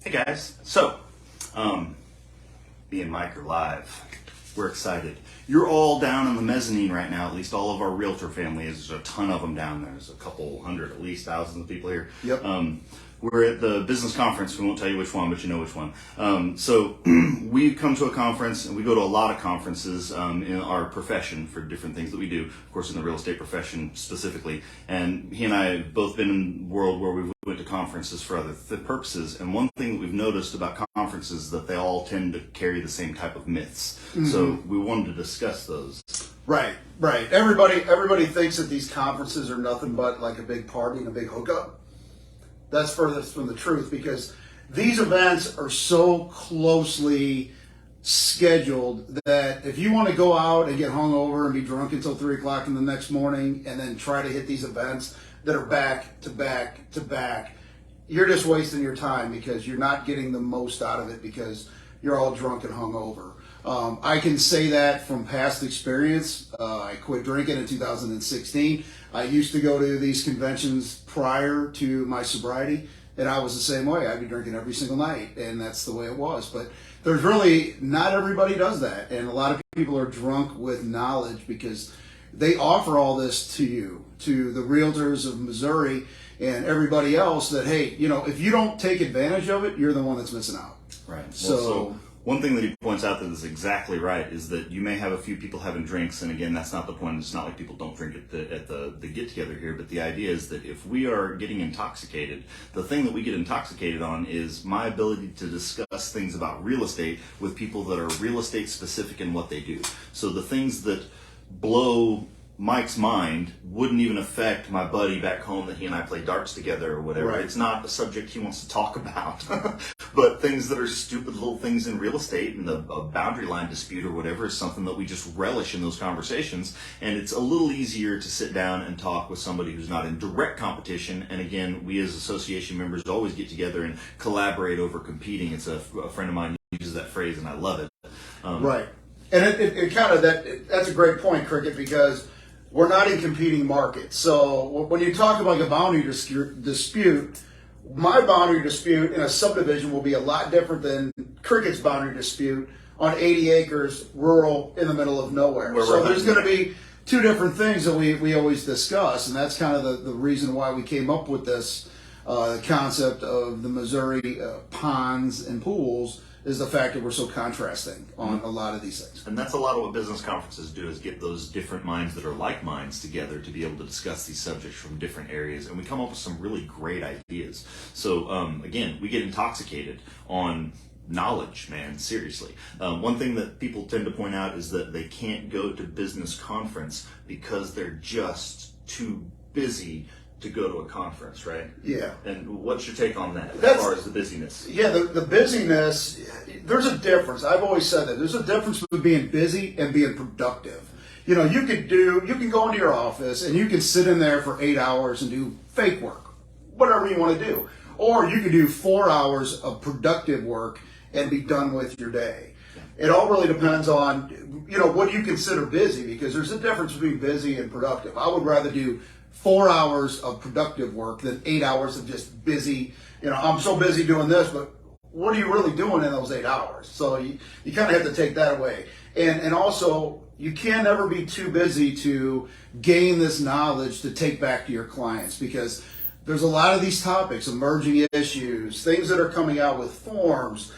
Hey guys, so me and Mike are live. We're excited. You're all down in the mezzanine right now, at least all of our realtor family. There's a ton of them down there. There's a couple hundred, at least thousands of people here. Yep. We're at the business conference. We won't tell you which one, but you know which one. So we come to a conference, and we go to a lot of conferences in our profession for different things that we do, of course in the real estate profession specifically. And he and I have both been in the world where we went to conferences for other purposes. And one thing that we've noticed about conferences is that they all tend to carry the same type of myths. Mm-hmm. So we wanted to discuss those. Right. Everybody thinks that these conferences are nothing but like a big party and a big hookup. That's furthest from the truth, because these events are so closely scheduled that if you want to go out and get hungover and be drunk until 3 o'clock in the next morning and then try to hit these events that are back to back to back, you're just wasting your time because you're not getting the most out of it because you're all drunk and hungover. I can say that from past experience. I quit drinking in 2016. I used to go to these conventions prior to my sobriety, and I was the same way. I'd be drinking every single night, and that's the way it was. But there's really, not everybody does that, and a lot of people are drunk with knowledge because they offer all this to you, to the realtors of Missouri and everybody else, that, hey, you know, if you don't take advantage of it, you're the one that's missing out. Right. Well, so one thing that he points out that is exactly right is that you may have a few people having drinks, and again, that's not the point. It's not like people don't drink at the get-together here, but the idea is that if we are getting intoxicated, the thing that we get intoxicated on is my ability to discuss things about real estate with people that are real estate specific in what they do. So the things that blow Mike's mind wouldn't even affect my buddy back home that he and I play darts together or whatever. Right. It's not a subject he wants to talk about. But things that are stupid little things in real estate and a boundary line dispute or whatever is something that we just relish in those conversations. And it's a little easier to sit down and talk with somebody who's not in direct competition. And again, we as association members always get together and collaborate over competing. It's a friend of mine uses that phrase, and I love it. Right. And it kind of, that's a great point, Cricket, because we're not in competing markets. So when you talk about a boundary dispute, my boundary dispute in a subdivision will be a lot different than Cricket's boundary dispute on 80 acres, rural, in the middle of nowhere. So there's going to be two different things that we always discuss, and that's kind of the reason why we came up with this concept of the Missouri ponds and pools, is the fact that we're so contrasting on a lot of these things. And that's a lot of what business conferences do, is get those different minds that are like minds together to be able to discuss these subjects from different areas. And we come up with some really great ideas. So again, we get intoxicated on knowledge, man, seriously. One thing that people tend to point out is that they can't go to business conference because they're just too busy to go to a conference, right? Yeah. And what's your take on that as far as the busyness? Yeah, the busyness, there's a difference. I've always said that. There's a difference between being busy and being productive. You know, you can go into your office and you can sit in there for 8 hours and do fake work, whatever you want to do. Or you can do 4 hours of productive work and be done with your day. It all really depends on, you know, what do you consider busy, because there's a difference between busy and productive. I would rather do 4 hours of productive work than 8 hours of just busy. You know, I'm so busy doing this, but what are you really doing in those 8 hours? So you kind of have to take that away. And also, you can never be too busy to gain this knowledge to take back to your clients, because there's a lot of these topics, emerging issues, things that are coming out with forms,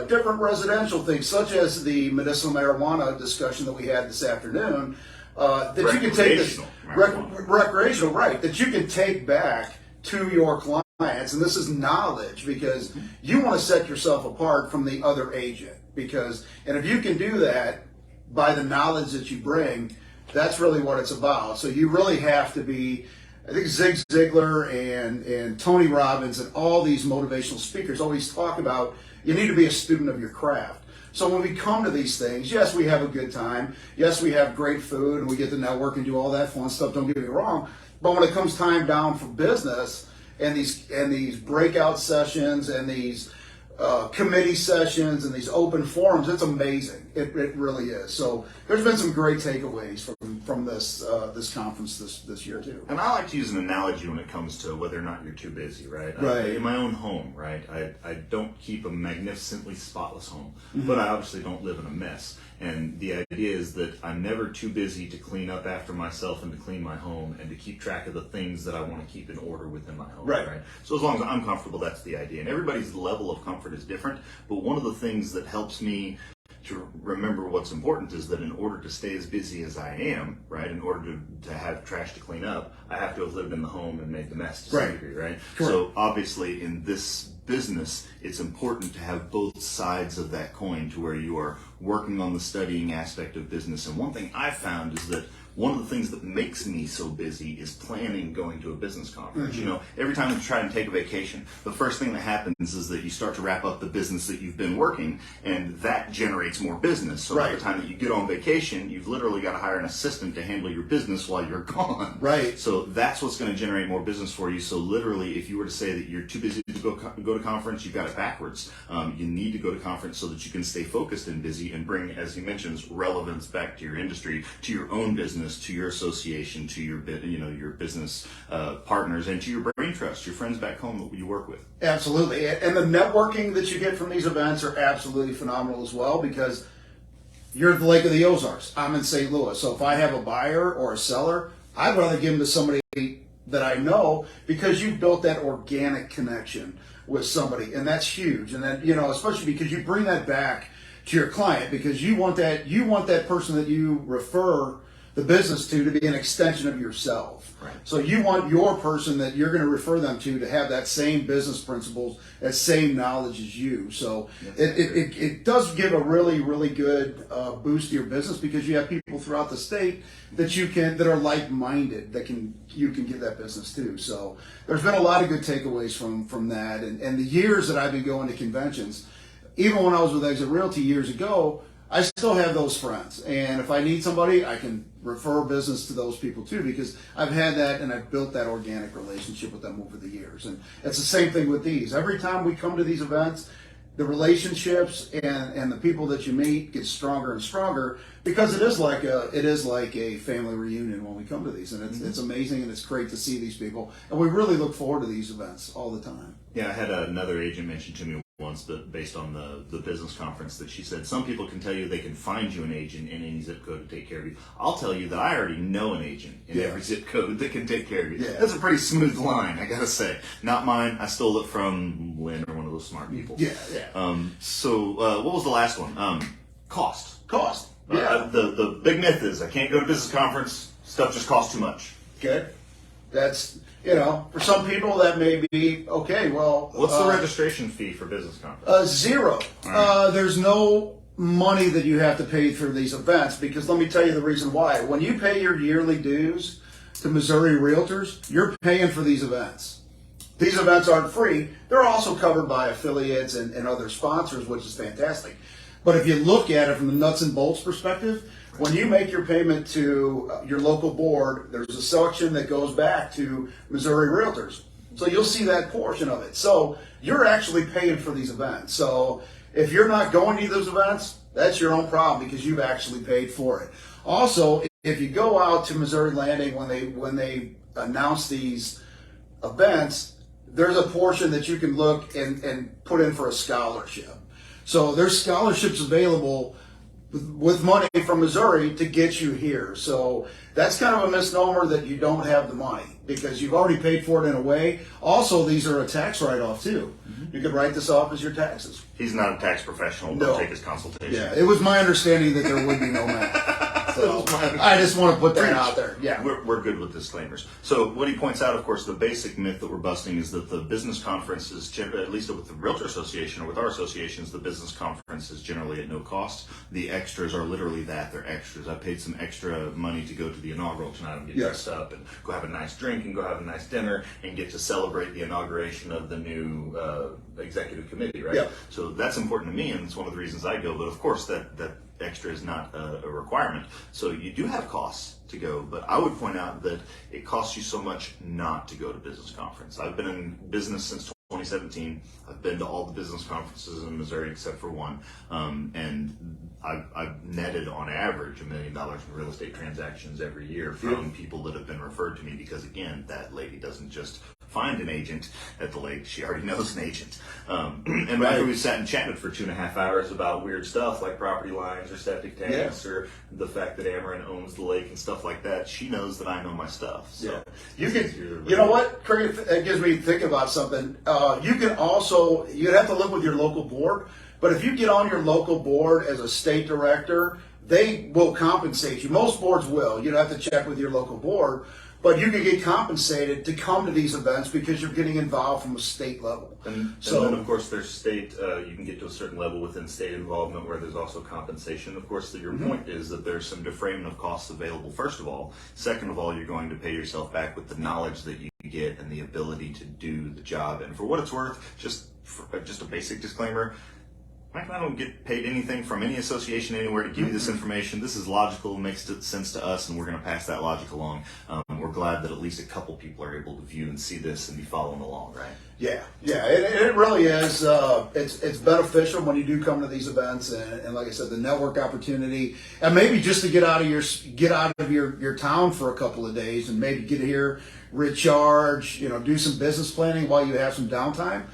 different residential things, such as the medicinal marijuana discussion that we had this afternoon, that you can take this recreational, right, that you can take back to your clients. And this is knowledge, because you want to set yourself apart from the other agent, and if you can do that by the knowledge that you bring, that's really what it's about. So you really have to be, I think Zig Ziglar and Tony Robbins and all these motivational speakers always talk about, you need to be a student of your craft. So when we come to these things, yes, we have a good time. Yes, we have great food and we get to network and do all that fun stuff. Don't get me wrong. But when it comes time down for business and these breakout sessions and these committee sessions and these open forums, it's amazing. It really is. So there's been some great takeaways from this this conference this year too. And I like to use an analogy when it comes to whether or not you're too busy, right? Right. In my own home, right? I don't keep a magnificently spotless home, but I obviously don't live in a mess. And the idea is that I'm never too busy to clean up after myself and to clean my home and to keep track of the things that I want to keep in order within my home. Right. So as long as I'm comfortable, that's the idea. And everybody's level of comfort is different. But one of the things that helps me to remember what's important is that in order to stay as busy as I am, right, in order to have trash to clean up, I have to have lived in the home and made the mess to some degree, right? Sure. So obviously in this business, it's important to have both sides of that coin to where you are working on the studying aspect of business. And one thing I've found is that one of the things that makes me so busy is planning going to a business conference. You know, every time you try and take a vacation, the first thing that happens is that you start to wrap up the business that you've been working, and that generates more business. So by the time that you get on vacation, you've literally got to hire an assistant to handle your business while you're gone. Right. So that's what's going to generate more business for you. So literally, if you were to say that you're too busy to go to conference, you've got it backwards. You need to go to conference so that you can stay focused and busy and bring, as you mentioned, relevance back to your industry, to your own business, to your association, to your your business partners, and to your brain trust, your friends back home that you work with. Absolutely, and the networking that you get from these events are absolutely phenomenal as well, because you're at the Lake of the Ozarks. I'm in St. Louis, so if I have a buyer or a seller, I'd rather give them to somebody that I know, because you've built that organic connection with somebody, and that's huge. And then, especially because you bring that back to your client, because you want that person that you refer the business to be an extension of yourself. Right. So you want your person that you're going to refer them to have that same business principles, that same knowledge as you. So it does give a really, really good boost to your business, because you have people throughout the state that are like-minded that you can give that business to. So there's been a lot of good takeaways from that, and the years that I've been going to conventions, even when I was with Exit Realty years ago, I still have those friends, and if I need somebody, I can refer business to those people too, because I've had that and I've built that organic relationship with them over the years. And it's the same thing with these. Every time we come to these events, the relationships and the people that you meet get stronger and stronger, because it is like a family reunion when we come to these, and it's amazing, and it's great to see these people, and we really look forward to these events all the time. Yeah, I had another agent mention to me once, but based on the business conference, that she said some people can tell you they can find you an agent in any zip code to take care of you. I'll tell you that I already know an agent in every zip code that can take care of you. Yeah. That's a pretty smooth line, I gotta say. Not mine. I stole it from Lynn, or one of those smart people. Yeah. So what was the last one? Cost. Yeah. The big myth is I can't go to business conference. Stuff just costs too much. Okay. That's, for some people that may be okay. Well, What's the registration fee for business conference? Zero. Right. There's no money that you have to pay for these events, because let me tell you the reason why. When you pay your yearly dues to Missouri Realtors, you're paying for these events. These events aren't free. They're also covered by affiliates and other sponsors, which is fantastic. But if you look at it from the nuts and bolts perspective, when you make your payment to your local board, there's a section that goes back to Missouri Realtors. So you'll see that portion of it. So you're actually paying for these events. So if you're not going to those events, that's your own problem, because you've actually paid for it. Also, if you go out to Missouri Landing when they announce these events, there's a portion that you can look and put in for a scholarship. So there's scholarships available with money from Missouri to get you here. So that's kind of a misnomer that you don't have the money, because you've already paid for it in a way. Also, these are a tax write-off too. You could write this off as your taxes. He's not a tax professional. No. Don't take his consultation. Yeah, it was my understanding that there would be no math. So I just want to put that out there. Yeah. We're good with disclaimers. So what he points out, of course, the basic myth that we're busting is that the business conference is, at least with the Realtor Association or with our associations, the business conference is generally at no cost. The extras are literally that. They're extras. I paid some extra money to go to the inaugural tonight and get dressed up and go have a nice drink and go have a nice dinner and get to celebrate the inauguration of the new executive committee, right? Yeah. So that's important to me, and it's one of the reasons I go. But of course, that extra is not a requirement. So you do have costs to go, but I would point out that it costs you so much not to go to business conference. I've been in business since 2017. I've been to all the business conferences in Missouri except for one, and I've netted on average $1 million in real estate transactions every year from people that have been referred to me, because again, that lady doesn't just find an agent at the lake, she already knows an agent. And after we sat and chatted for 2.5 hours about weird stuff like property lines or septic tanks or the fact that Ameren owns the lake and stuff like that, she knows that I know my stuff. So you know what, Craig, it gives me to think about something. You can also, you'd have to live with your local board, but if you get on your local board as a state director, they will compensate you. Most boards will. You'd have to check with your local board. But you can get compensated to come to these events because you're getting involved from a state level. And then, of course, there's state, you can get to a certain level within state involvement where there's also compensation. Of course, your point is that there's some defrayment of costs available, first of all. Second of all, you're going to pay yourself back with the knowledge that you get and the ability to do the job. And for what it's worth, just a basic disclaimer, Mike and I don't get paid anything from any association anywhere to give you this information. This is logical, makes sense to us, and we're going to pass that logic along. We're glad that at least a couple people are able to view and see this and be following along, right? Yeah, it really is. It's beneficial when you do come to these events, and like I said, the network opportunity, and maybe just to get out of your town for a couple of days, and maybe get here, recharge, do some business planning while you have some downtime.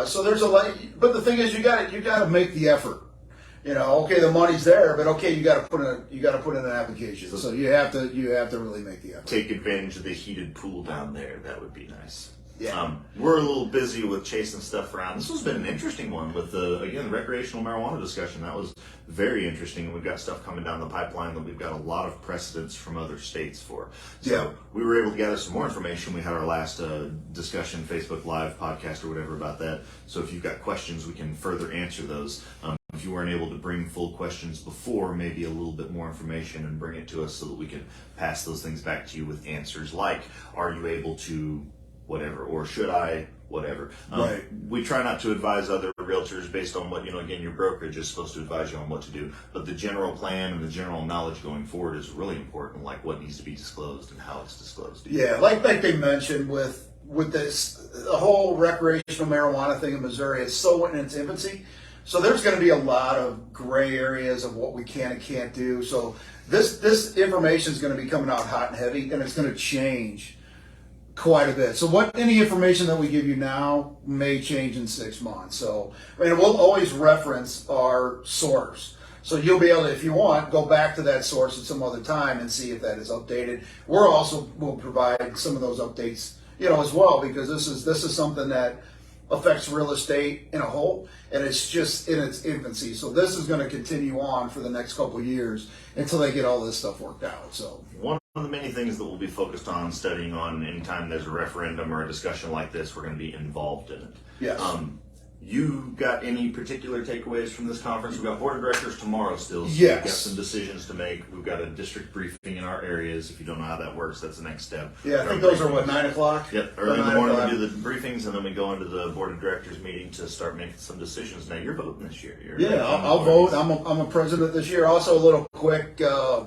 So there's a lot, but the thing is, you got to make the effort. Okay, the money's there, but okay, you got to put in an application. So you have to really make the effort. Take advantage of the heated pool down there. That would be nice. Yeah. We're a little busy with chasing stuff around. This has been an interesting one with the recreational marijuana discussion. That was very interesting. We've got stuff coming down the pipeline that we've got a lot of precedents from other states for. So we were able to gather some more information. We had our last discussion, Facebook Live podcast or whatever about that. So if you've got questions, we can further answer those. If you weren't able to bring full questions before, maybe a little bit more information and bring it to us so that we can pass those things back to you with answers like, are you able to whatever, or should I, whatever. Right. We try not to advise other realtors based on what, again, your brokerage is supposed to advise you on what to do, but the general plan and the general knowledge going forward is really important, like what needs to be disclosed and how it's disclosed. Yeah, like they mentioned with this, the whole recreational marijuana thing in Missouri, it's so in its infancy. So there's going to be a lot of gray areas of what we can and can't do. So this information is going to be coming out hot and heavy, and it's going to change quite a bit. So any information that we give you now may change in 6 months. So we'll always reference our source. So you'll be able to, if you want, go back to that source at some other time and see if that is updated. We'll provide some of those updates, as well, because this is something that affects real estate in a whole, and it's just in its infancy. So this is going to continue on for the next couple of years until they get all this stuff worked out. So one of the many things that we'll be focused on studying on anytime there's a referendum or a discussion like this, we're going to be involved in it. Yes. You got any particular takeaways from this conference? We've got board of directors tomorrow still, so yes. We've got some decisions to make. We've got a district briefing in our areas. If you don't know how that works, that's the next step. Yeah, I think those are 9 o'clock? Yep, early in the morning we do the briefings, and then we go into the board of directors meeting to start making some decisions. Now, you're voting this year. I'll vote. I'm a president this year. Also, a little quick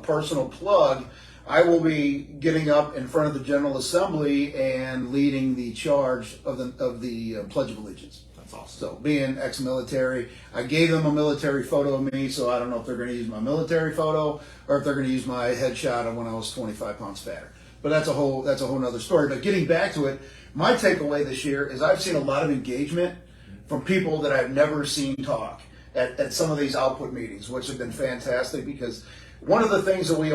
personal plug. I will be getting up in front of the General Assembly and leading the charge of the Pledge of Allegiance. That's awesome. So, being ex-military, I gave them a military photo of me, so I don't know if they're going to use my military photo or if they're going to use my headshot of when I was 25 pounds fatter. But that's a whole nother story. But getting back to it, my takeaway this year is I've seen a lot of engagement from people that I've never seen talk at some of these output meetings, which have been fantastic, because one of the things that we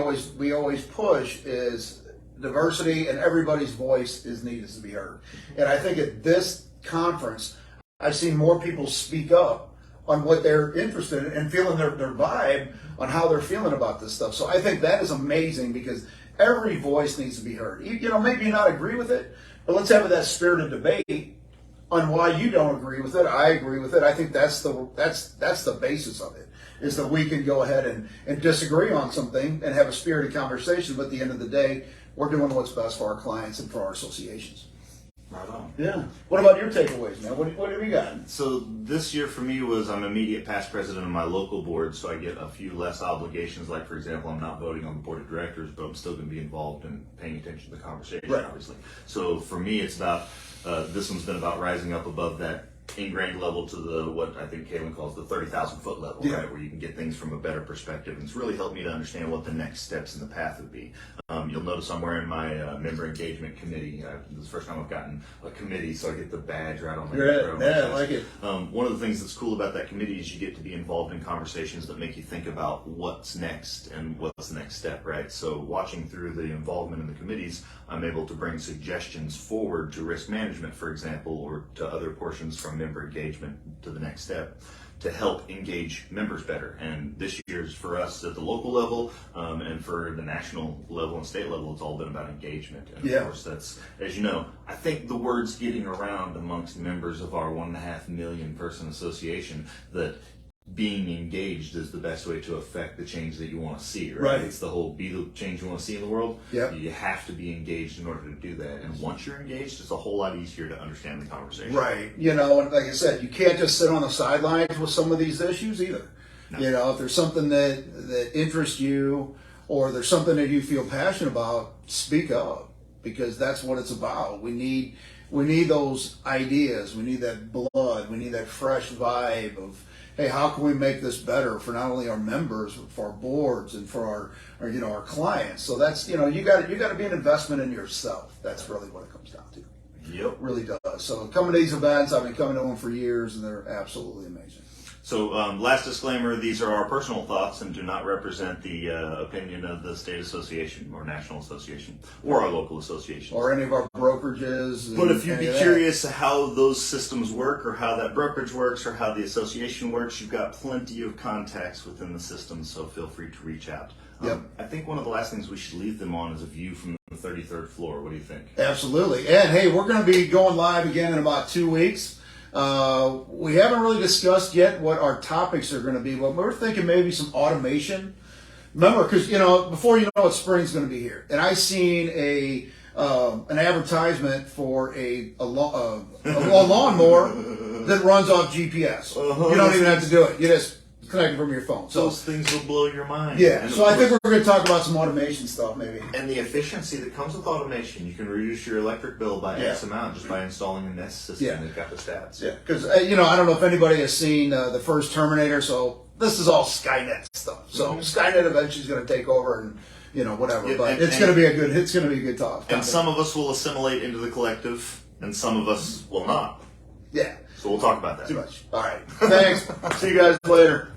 always push is diversity, and everybody's voice needs to be heard. And I think at this conference, I've seen more people speak up on what they're interested in and feeling their vibe on how they're feeling about this stuff. So I think that is amazing, because every voice needs to be heard. Maybe not agree with it, but let's have that spirited debate on why you don't agree with it. I agree with it. I think that's the basis of it, is that we can go ahead and disagree on something and have a spirited conversation, but at the end of the day, we're doing what's best for our clients and for our associations. Right on. Yeah. What about your takeaways, man? What have you got? So this year for me was I'm immediate past president of my local board, so I get a few less obligations. Like, for example, I'm not voting on the board of directors, but I'm still going to be involved in paying attention to the conversation, right. Obviously. So for me, it's about This one's been about rising up above that ingrained level to the what I think Caitlin calls the 30,000 foot level, right, where you can get things from a better perspective. And it's really helped me to understand what the next steps in the path would be. You'll notice I'm wearing my member engagement committee. This is the first time I've gotten a committee, so I get the badge right on my right. Yeah, I like it. One of the things that's cool about that committee is you get to be involved in conversations that make you think about what's next and what's the next step, right? So watching through the involvement in the committees, I'm able to bring suggestions forward to risk management, for example, or to other portions from member engagement to the next step to help engage members better. And this year's for us at the local level and for the national level and state level, it's all been about engagement. And of course, that's, as you know, I think the word's getting around amongst members of our 1.5 million person association that being engaged is the best way to affect the change that you want to see, right? It's the whole be the change you want to see in the world. You have to be engaged in order to do that. And once you're engaged, it's a whole lot easier to understand the conversation. Right. You know, and like I said, you can't just sit on the sidelines with some of these issues either. No. You know, if there's something that interests you or there's something that you feel passionate about, speak up, because that's what it's about. We need those ideas. We need that blood. We need that fresh vibe of, hey, how can we make this better for not only our members, but for our boards and for our you know, our clients? So that's, you know, you got to be an investment in yourself. That's really what it comes down to. Yep, it really does. So coming to these events, I've been coming to them for years, and they're absolutely amazing. So last disclaimer, these are our personal thoughts and do not represent the opinion of the state association or national association or our local association. Or any of our brokerages. But if you'd be curious how those systems work or how that brokerage works or how the association works, you've got plenty of contacts within the system, so feel free to reach out. I think one of the last things we should leave them on is a view from the 33rd floor. What do you think? Absolutely. And hey, we're going to be going live again in about 2 weeks. We haven't really discussed yet what our topics are going to be, but we're thinking maybe some automation. Remember, because you know, before you know it, spring's going to be here, and I seen an advertisement for a lawnmower that runs off GPS. You don't even have to do it; you just connect it from your phone. So those things will blow your mind. Yeah. And so I think we're going to talk about some automation stuff, maybe. And the efficiency that comes with automation. You can reduce your electric bill by X amount just by installing a Nest system. They've got the stats. Yeah. Because you know, I don't know if anybody has seen the first Terminator. So this is all Skynet stuff. So Skynet eventually is going to take over and, you know, whatever. Yeah, but it's going to be a good talk. And some of us will assimilate into the collective, and some of us will not. Yeah. So we'll talk about that. Too much. All right. Thanks. See you guys later.